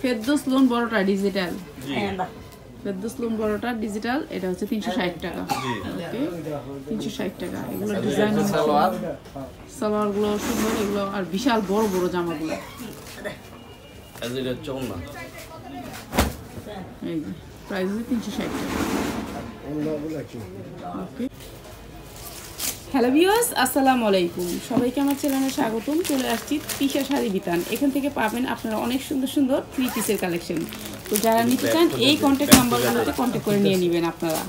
Ferdous loan বড়টা digital. Ferdous loan বড়টা digital, এটা হচ্ছে 360 টাকা। ওকে 360 টাকা। এগুলো ডিজাইন সালোয়ারগুলো সুন্দর, এগুলো আর বিশাল বড় বড় জামাগুলো। এই যে প্রাইস হচ্ছে 360 টাকা। ওকে হ্যালো ভিউয়ার্স, আসসালামু আলাইকুম। সবাইকে আমার চ্যানেলে স্বাগতম। চলে আসছি তিশা শাড়ি বিতান। এখান থেকে পাবেন আপনারা অনেক সুন্দর সুন্দর 3 পিসের কালেকশন। তো যারা নিতে চান এই কন্ট্যাক্ট নাম্বারগুলোতে কন্ট্যাক্ট করে নিয়ে নেবেন আপনারা।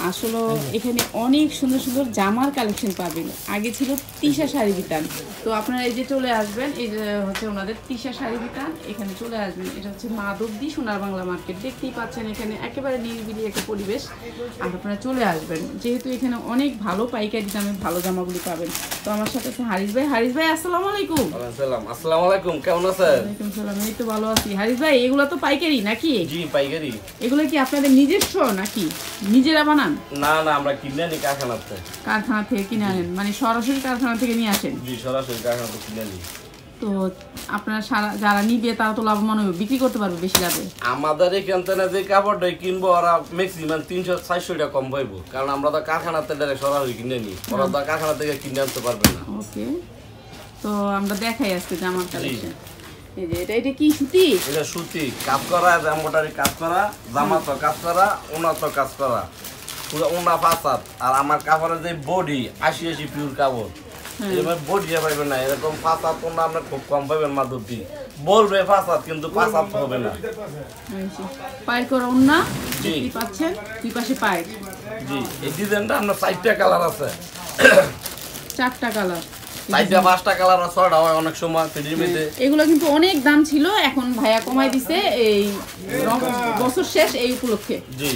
আসলে এখানে অনেক সুন্দর সুন্দর জামার কালেকশন পাবেন। আগে ছিল তিশা শাড়ি বিতান, তো আপনারা এই যে চলে আসবেন, এই যে হচ্ছে ওনাদের তিশা শাড়ি বিতান, এখানে চলে আসবেন। এটা হচ্ছে মাধবদী সোনার বাংলা মার্কেট। দেখতেই পাচ্ছেন এখানে একেবারে নিরিবিলি একটা পরিবেশ। আর আপনারা চলে আসবেন, যেহেতু এখানে অনেক ভালো পাইকারি দামে ভালো জামাগুলি পাবেন। তো আমার সাথে আছে হারিস ভাই। হারিস ভাই আসসালামু আলাইকুম। আসসালামু আলাইকুম, কেমন আছেন? ওয়ালাইকুম সালাম, এই তো ভালো আছি। হারিস ভাই এগুলো তো পাইকারি নাকি? জি পাইকারি। এগুলো কি আপনাদের নিজস্ব নাকি নিজেরা বানান? না না, আমরা কিনে আনি কারখানা থেকে। কারখানা থেকে কিনে আনেন, মানে সরাসরি কারখানা থেকে নিয়ে আসেন? জি সরাসরি কারখানা থেকে কিনে আনি। তো আপনারা যারা নিবে তারা তো লাভবান হবে, বিক্রি করতে পারবে বেশি লাভে। আমাদের এখান থেকে যে কাপড়টা কিনবো ওরা ম্যাক্সিমাম 300-400 টাকা কম পাইবো, কারণ আমরা তো কারখানা থেকে ডাইরেক্ট সরাসরি কিনে আনি। ওরা তো কারখানা থেকে কিনে আনতে পারবে না। ওকে, তো আমরা দেখাই আজকে জামার কালেকশন। এই যে এটা কি সুতি? এটা সুতি কাজ করা, এমব্রয়ডারি কাজ করা, জামা তো কাজ করা, ওনা তো কাজ করা, পুরো ওনা ফাসাদ। আর আমার কাপড়ের যে বডি 80 পিওর কাপড়, এরকম বডি পাইবেন না। এরকম ফাসাদ ওনা আপনার খুব কম পাইবেন। মাধবদী বলবে ফাসাদ, কিন্তু ফাসাদ হবে না। পায়ের করা ওনা দেখতে পাচ্ছেন, দুই পাশে পায়ের। জি এই ডিজাইনটা আমরা 4টা কালার আছে। 4টা কালার, 4টা 5টা কালার আছে। ওটা হয় অনেক সময় ফিডির মধ্যে। এগুলো কিন্তু অনেক দাম ছিল, এখন ভাইয়া কমাই দিছে এই বছর শেষ এই উপলক্ষে। জি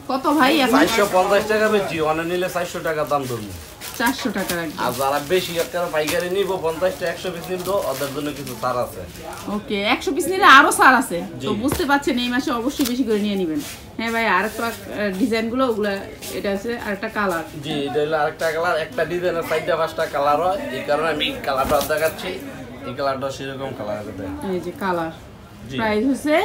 কত ভাই? 450 টাকা বেচি, অনেক নিলে 400 টাকা দাম ধরবো। 400 টাকা রাখবেন। আর যারা বেশি একটা পাইকারি নিব 50-100 পিস নিব, ওদের জন্য কিছু ছাড় আছে। ওকে 100 পিস নিলে আরো ছাড় আছে। তো বুঝতে পারছেন এই মাসে অবশ্যই বেশি করে নিয়ে নেবেন। হ্যাঁ ভাই, আরেকটা ডিজাইন গুলো ওগুলা, এটা আছে আরেকটা কালার। জি এটা হলো আরেকটা কালার। একটা ডিজাইনের 4টা-5টা কালার হয়, এই কারণে আমি এই কালারটা দেখাচ্ছি। এই কালারটা সেরকম কালার আছে। এই যে কালার, প্রাইস হচ্ছে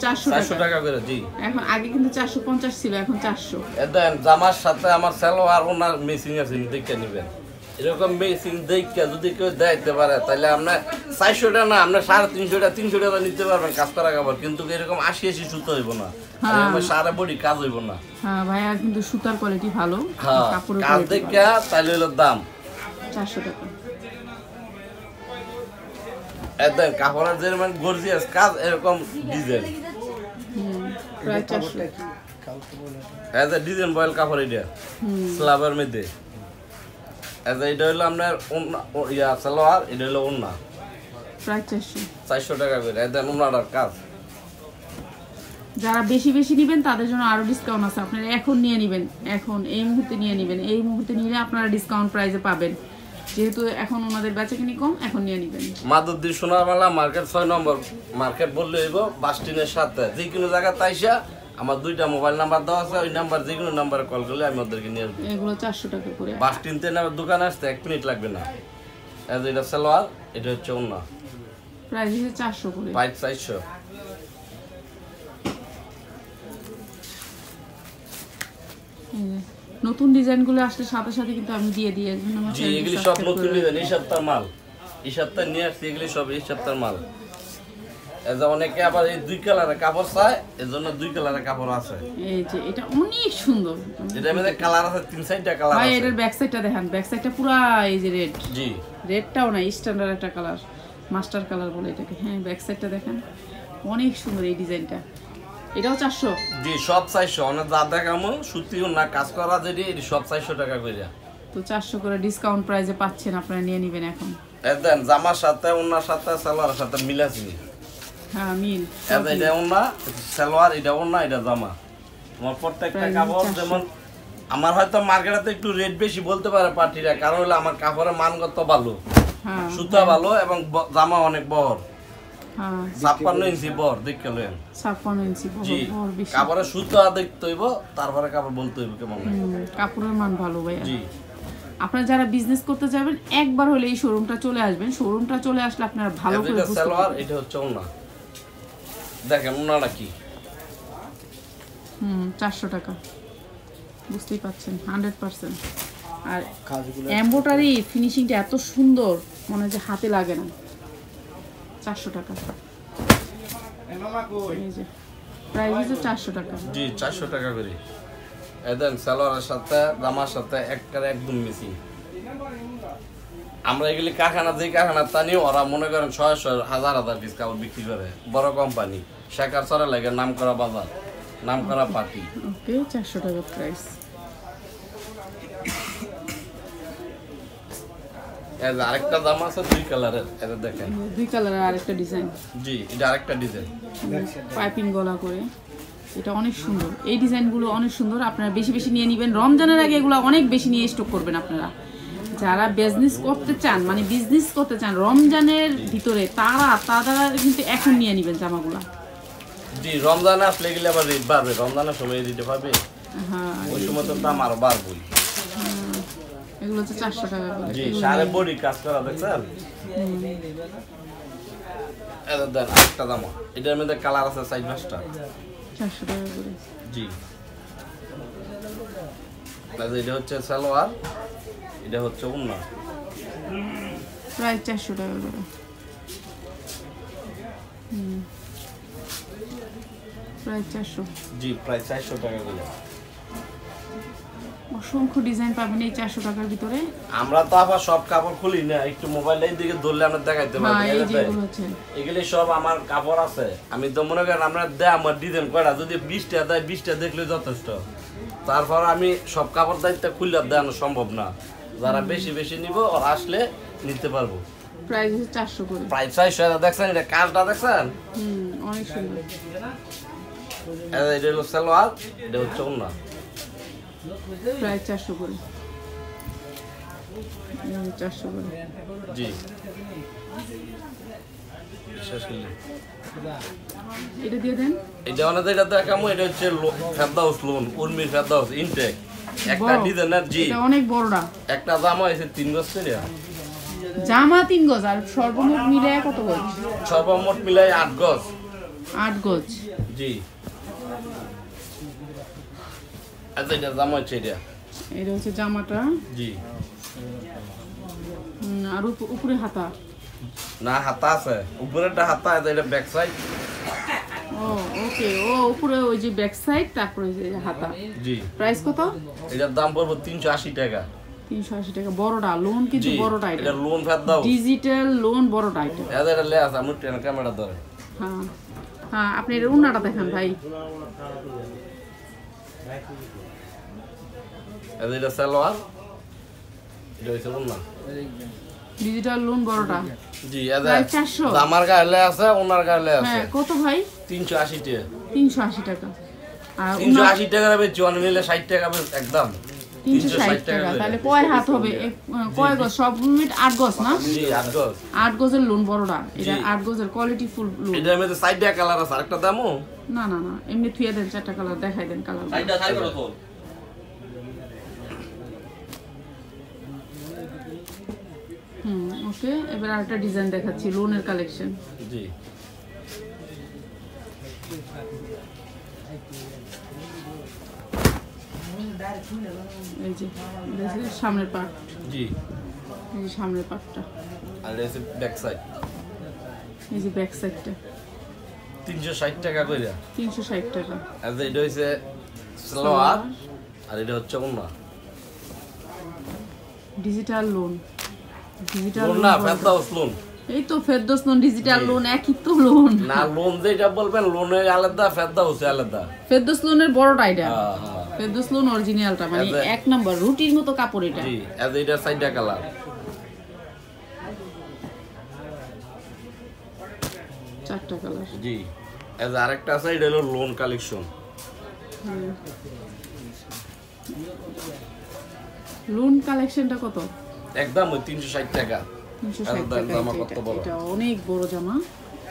400 টাকা করে। জি এখন আগে কিন্তু 450 ছিল, এখন 400। দেন জামার সাথে আমার সালোয়ার ওনার মেসিং আছে, দেখে নেবেন। এরকম মেসিং দেখে যদি কেউ দেখতে পারে তাহলে আপনার 400 টাকা না, আপনার 350 টাকা নিতে পারবেন কাজ করা কাপড়। কিন্তু এরকম 80 সুতো হইব না, সারা বডি কাজ হইব না। হ্যাঁ ভাই, আর কিন্তু সুতার কোয়ালিটি ভালো, কাপড়ের কাজ দেখে তাহলে হলো দাম 400 টাকা। একদম কাপড়ের যেরকম গর্জিয়াস কাজ, এরকম ডিজাইন প্রায় 400। এজ এ ডিজাইন বয়েল কাপড় এটা স্ল্যাবের মধ্যে। এজ এটা হলো আপনার সালোয়ার, এটা হলো ওন্না, প্রায় 400 টাকা করে। এদের ওন্নাটার কাজ। যারা বেশি বেশি নেবেন তাদের জন্য আরো ডিসকাউন্ট আছে। আপনারা এখন নিয়ে নেবেন, এখন এই মুহূর্তে নিয়ে নেবেন। এই মুহূর্তে নিলে আপনারা ডিসকাউন্ট প্রাইসে পাবেন, যেহেতু এখন ওনাদের বেচাকিনি কম, এখন নিয়ে নেবেন। মাধবদী সোনার বাংলা মার্কেট 6 নম্বর মার্কেট বললে হইব, বাস স্ট্যান্ডের সাথে। যে কোনো জায়গায় তাইসা আমার 2টা মোবাইল নাম্বার দেওয়া আছে, ওই নাম্বার যে কোনো নাম্বারে কল করলে আমি ওদেরকে নিয়ে আসবো। এগুলো 400 টাকা করে। বাস স্ট্যান্ডে আমার দোকানে আসতে 1 মিনিট লাগবে না। এটা সালোয়ার, এটা হচ্ছে ওন্না, প্রাইস হচ্ছে 400 করে। প্রাইস 400। নতুন ডিজাইনগুলো আসলে সাথে সাথে কিন্তু আমি দিয়ে দিই। জি এগুলি সব নতুন ডিজাইন, এই সপ্তাহের মাল। এই সপ্তাহে নিয়ে আসছি, এগুলি সব এই সপ্তাহের মাল। এজন্য অনেকে আবার এই 2 কালারের কাপড় চায়, এজন্য 2 কালারের কাপড় আছে। এই যে এটা অনেক সুন্দর, এটার মধ্যে কালার আছে 3-4টা কালার আছে। ভাই এটার ব্যাক সাইডটা দেখেন, ব্যাক সাইডটা পুরো এই যে রেড। জি রেডটাও না, স্ট্যান্ডার্ড একটা কালার, মাস্টার কালার বলে এটাকে। হ্যাঁ ব্যাক সাইডটা দেখেন, অনেক সুন্দর এই ডিজাইনটা। এটাও 400? জি সব 400। অনেক যা দেখামো সুতিও না কাজ করা, যেটি এটি সব 400 টাকা করে। তো 400 করে ডিসকাউন্ট প্রাইসে পাচ্ছেন, আপনারা নিয়ে নেবেন এখন। দেন জামার সাথে ওনার সাথে সালোয়ারের সাথে মিলাছি। হ্যাঁ মিল। এটা ওনা সালোয়ার, এটা ওনা, এটা জামা। তোমার প্রত্যেকটা কাপড় যেমন আমার হয়তো মার্কেটে একটু রেট বেশি বলতে পারে পার্টিরা, কারণ হলো আমার কাপড়ের মানগত ভালো, সুতা ভালো এবং জামা অনেক বড়। 56 ইঞ্চি বড় দেখতে লেন। 56 ইঞ্চি বড় বেশি। কাপড়ের সুতা দেখতে হইব, তারপরে কাপড় বলতে হইব কেমন। কাপড়ের মান ভালো ভাই। জি আপনারা যারা বিজনেস করতে যাবেন একবার হলে এই শোরুমটা চলে আসবেন। শোরুমটা চলে আসলে আপনারা ভালো করে এটা বুঝতে সালোয়ার, পারবেন। এটা হচ্ছে ওন্না। দেখেন ওন্নাটা কি। 400 টাকা, বুঝতেই পাচ্ছেন 100%। আর এমব্রয়ডারি ফিনিশিংটা এত সুন্দর, মনে হয় যে হাতে লাগে না। 400 টাকা, এই যে প্রাইস হচ্ছে 400 টাকা। জি 400 টাকা করে। দেন সালোয়ারের সাথে জামার সাথে একদম মিসিং। আমরা এগুলি কারখানা যে কারখানা তা নিয়ে ওরা মনে করেন 600 হাজার হাজার পিস কাপড় বিক্রি করে, বড় কোম্পানি। শেখার চরে লাগে, নাম করা বাজার, নাম করা পার্টি। ওকে, 400 টাকা প্রাইস। আরেকটা জামা আছে 2 কালারের, এটা দেখেন 2 কালারের আরেকটা ডিজাইন। জি এটা আরেকটা ডিজাইন, পাইপিং গলা করে, এটা অনেক সুন্দর। এই ডিজাইনগুলো অনেক সুন্দর, আপনারা বেশি বেশি নিয়ে নেবেন। রমজানের আগে এগুলো অনেক বেশি নিয়ে স্টক করবেন আপনারা। যারা বিজনেস করতে চান, মানে বিজনেস করতে চান রমজানের ভিতরে, তারা কিন্তু এখন নিয়ে নেবেন জামাগুলা। জি রমজান আসলে গেলে আবার রেট বাড়বে, রমজানের সময় দিতে পারবে। হ্যাঁ, ওই সময় তো দাম আরো বাড়বে। এগুলো হচ্ছে 400 টাকা করে। জি সারে বডি কাজ করা দেখছেন। এটা দেন আরেকটা জামা, এটার মধ্যে কালার আছে 4-5টা। 400 টাকা করে। জি এটা হচ্ছে সালোয়ার, এটা হচ্ছে ওন্না। প্রায় 400 টাকা করে। প্রায় 400। জি প্রায় 400 টাকা করে। অসংখ্য ডিজাইন পাবেন এই 400 টাকার ভিতরে। আমরা তো আবার সব কাপড় খুলি না, একটু মোবাইলের দিকে ধরলে আমরা দেখাইতে হ্যাঁ, পারবো। এই যেগুলো হচ্ছে এগুলি সব আমার কাপড় আছে। আমি তো মনে করেন আমরা দেয় আমার ডিজাইন কয়টা, যদি 20টা দেয় 20টা দেখলে যথেষ্ট। তারপর আমি সব কাপড় দায়িত্ব খুললে দেওয়ানো সম্ভব না। যারা বেশি বেশি নিব আর আসলে নিতে পারবো। প্রাইস হচ্ছে 400 করে। প্রায় 400 দেখছেন, এটা কাজটা দেখছেন অনেক সুন্দর। এটা হলো সালোয়ার, এটা হচ্ছে ওন্না। প্রায় 400 করে। 400 করে। জি শেষ করলে এটা দিয়ে দেন। এটা অনেক এটা দেখামো, এটা হচ্ছে ফেরদাউস লোন, উর্মির ফেরদাউস ইনটেক। একটা বড়। ডিজাইনার। জি এটা অনেক বড়টা। একটা জামা হয়েছে 3 গজ করে। জামা 3 গজ, আর সর্বমোট মিলে কত গজ? সর্বমোট মিলাই 8 গজ। 8 গজ। জি আচ্ছা এটা জামা হচ্ছে এটা। এটা হচ্ছে জামাটা। জি আর উপরে হাতা। না হাতা আছে, উপরেরটা হাতা, এটা ব্যাক সাইড। ও ওকে, ও উপরে ওই যে ব্যাক সাইড, তারপরে যে হাতা। জি প্রাইস কত? এটার দাম পড়বে 380 টাকা। 380 টাকা। বড়টা লোন, কিন্তু জি বড়টা এটা এটা লোন ফেরদাউস ডিজিটাল লোন, বড়টা এটা। এটা লে আছে, আমি ট্রেন ক্যামেরা ধরে। হ্যাঁ হ্যাঁ, আপনি এর উন্নাটা দেখেন ভাই। এটা সালোয়ার, এটা হচ্ছে ওন্না। ডিজিটাল লোন বড়টা। জি প্রায় 400। আমার গায়ে আছে, ওনার গায়ে আছে। হ্যাঁ কত ভাই? 380 টাকা। 380 টাকা। আর 380 টাকা বেচি, অন নিলে 60 টাকা একদম। 360 টাকা। তাহলে কয় হাত হবে? কয় গজ? সব মিট 8 গজ না? জি 8 গজ। 8 গজের লোন বড়টা। এটা 8 গজের কোয়ালিটি ফুল লোন। এটার মধ্যে 4টা কালার আছে, আরেকটা দামও। না না না, এমনি থুয়ে দেন, 4টা কালার দেখাই দেন কালার। 4টা সাই করো তো। ওকে, এবার আরেকটা ডিজাইন দেখাচ্ছি, লোনের কালেকশন। জি এই যে সামনের পার্ট। জি এই যে সামনের পার্টটা, আর এটা হচ্ছে ব্যাক সাইড। এই যে ব্যাক সাইডটা 360 টাকা কইরা। 360 টাকা। আর এটা হচ্ছে সালোয়ার, আর এটা হচ্ছে ওন্না। Digital loan. Digital loan loan না, ফেরদাউস লোন। এই তো ফেরদৌস লোন, ডিজিটাল লোন একই তো লোন। না লোন যেটা বলবেন, লোনের আলাদা, ফেরদাউস আলাদা। ফেরদৌস লোনের বড়টা এটা। হ্যাঁ হ্যাঁ ফেরদৌস লোন অরিজিনালটা, মানে আচ্ছা। 1 নাম্বার রুটির মতো কাপড় এটা। জি আর এটা 4টা কালার। 4টা কালার। জি এজ আরেকটা আছে, এটা হলো লোন কালেকশন। লোন কালেকশনটা কত? একদম ওই 360 টাকা। 360 টাকা। জামা কত বড়। এটা অনেক বড় জামা।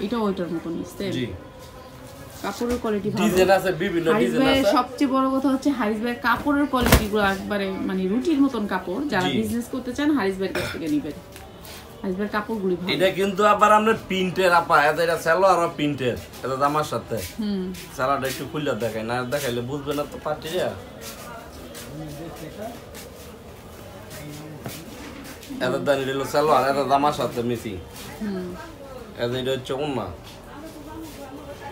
এটা ওইটার মতো নিচ্ছে। জি কাপড়ের কোয়ালিটি ভালো। ডিজাইন আছে, বিভিন্ন হারিস ডিজাইন ভাইয়ের আছে। সবচেয়ে বড় কথা হচ্ছে হারিস ভাইয়ের কাপড়ের কোয়ালিটিগুলো একবারে মানে রুটির মতন কাপড়। যারা জি। বিজনেস করতে চান হারিস ভাইয়ের কাছ থেকে নেবেন। হারিস ভাইয়ের কাপড়গুলি ভালো। এটা কিন্তু আবার আমরা প্রিন্টের আপা, এটা সেলো আর প্রিন্টের, এটা জামার সাথে সালাটা একটু খুলে দেখাই, না দেখাইলে বুঝবে না তো পার্টিরা। এটা দানি দিল সেলো আর এটা জামার সাথে মিসিং। এটা হচ্ছে ওন্না,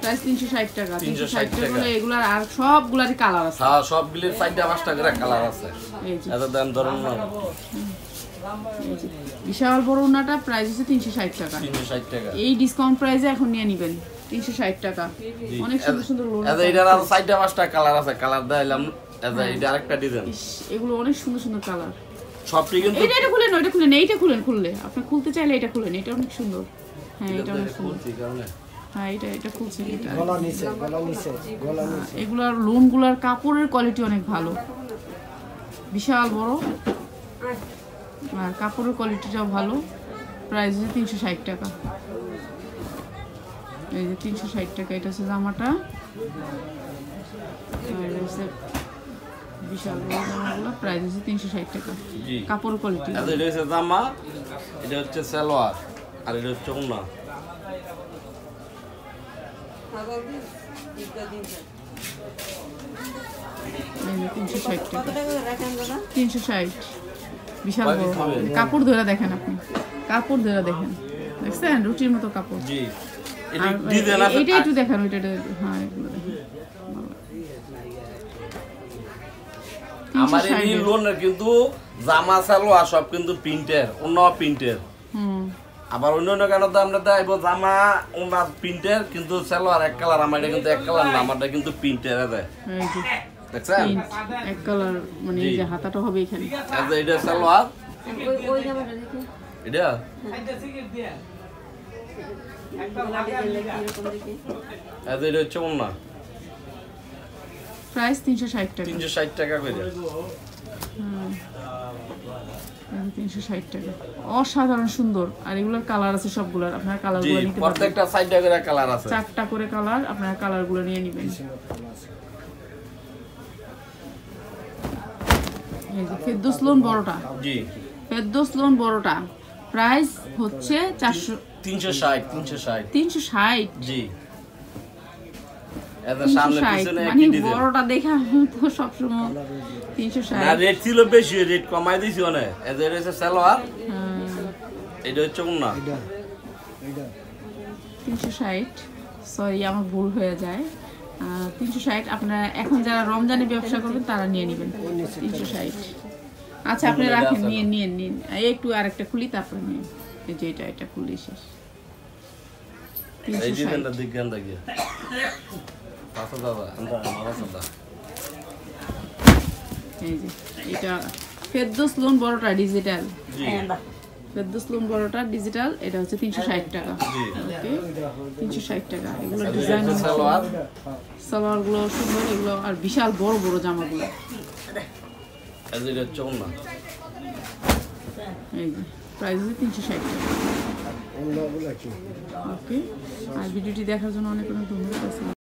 প্রাইস 360 টাকা। 360 360 টাকা টাকা। হলে এগুলার আর সবগুলারই কালার আছে। হ্যাঁ সবগুলির 4-5টা করে কালার আছে। এই যে এটা দাম ধরুন না এই যে বিশাল বড় ওনাটা প্রাইস হচ্ছে 360 টাকা। 360 টাকা। এই ডিসকাউন্ট প্রাইসে এখন নিয়ে নেবেন 360 টাকা। অনেক সুন্দর সুন্দর লোন। এটার আর 4-5টা কালার আছে, কালার দিলাম। এটা আরেকটা ডিজাইন, এগুলো অনেক সুন্দর সুন্দর কালার। সবটি কিন্তু এটা খুলেন, ওইটা খুলেন, এইটা খুলেন, খুললে আপনি খুলতে চাইলে এটা খুলেন, এটা অনেক সুন্দর। হ্যাঁ এটা অনেক সুন্দর। খুলছি কারণে হ্যাঁ এটা খুলছে এটা। গলা নিচে এগুলার লোনগুলার কাপড়ের কোয়ালিটি অনেক ভালো, বিশাল বড়, আর কাপড়ের কোয়ালিটিটাও ভালো। প্রাইস হচ্ছে 360 টাকা। এই যে 360 টাকা, এটা হচ্ছে জামাটা। আর এটা হচ্ছে বিশাল বড় জামাগুলো, প্রাইস হচ্ছে 360 টাকা। জি। কাপড়ের কোয়ালিটি এটা হচ্ছে জামা, এটা হচ্ছে সালোয়ার, আর এটা হচ্ছে ওন্না। এই যে 360 টাকা। 360, বিশাল বড় কাপড় ধরে দেখেন আপনি, কাপড় ধরে দেখেন, দেখছেন রুটির মতো কাপড়। জি, এটা আর ডিজাইন আছে। এটা একটু দেখান, ওইটা হ্যাঁ এগুলো দেখেন। আমার এই লোনের কিন্তু জামা সালোয়ার সব কিন্তু প্রিন্টের, অন্য প্রিন্টের। আবার অন্য অন্য কেন তো আমরা দেখাইবো জামা অন্য প্রিন্টের, কিন্তু সালোয়ার এক কালার। আমার এটা কিন্তু এক কালার না, আমারটা কিন্তু প্রিন্টের আছে, এই যে দেখছেন? প্রিন্ট এক কালার, মানে এই যে হাতাটা হবে এখানে। এটা সালোয়ার, এটা এটা হচ্ছে অন্য। প্রাইস 360 টাকা। 360 টাকা করে। 360 টাকা, অসাধারণ সুন্দর। আর এগুলোর কালার আছে সবগুলোর, আপনার জি, কালারগুলো নিতে পারবেন। প্রত্যেকটা সাইডে করে কালার আছে, 4টা করে কালার, আপনার কালারগুলো নিয়ে নেবেন। এই যে ফেরদৌস লোন বড়টা, জি ফেরদৌস লোন বড়টা প্রাইস হচ্ছে 360 360। জি। এটা সামনে 360 পিছনে মানে একই ডিজাইন। বড়টা দেখা তো সবসময় 360। না রেট ছিল বেশি, রেট কমাই দিছি অনেক। এটা হচ্ছে সালোয়ার, এটা হচ্ছে ওন্না। 360, সরি আমার ভুল হয়ে যায়। 360 আপনারা এখন যারা রমজানে ব্যবসা করবেন তারা নিয়ে নেবেন 360। আচ্ছা আপনি রাখেন, নিন একটু আরেকটা খুলি তারপরে নিন। এই যে এটা খুলি শেষ। এই ডিজাইনটা দেখেন দেখি। পাঁচশো দাদা, আমরা মারাসাদা। এই যে এটা ফেরদৌস লোন বড়টা ডিজিটাল, জি ফেরদৌস লোন বড়টা ডিজিটাল, এটা হচ্ছে 360 টাকা। জি। ওকে 360 টাকা। এগুলো ডিজাইন সালোয়ার, সালোয়ারগুলো সুন্দর, এগুলো আর বিশাল বড় বড় জামাগুলো। এটা হচ্ছে ওন্না। এই যে প্রাইস হচ্ছে 360 টাকা। ওকে, আর ভিডিওটি দেখার জন্য অনেক অনেক ধন্যবাদ।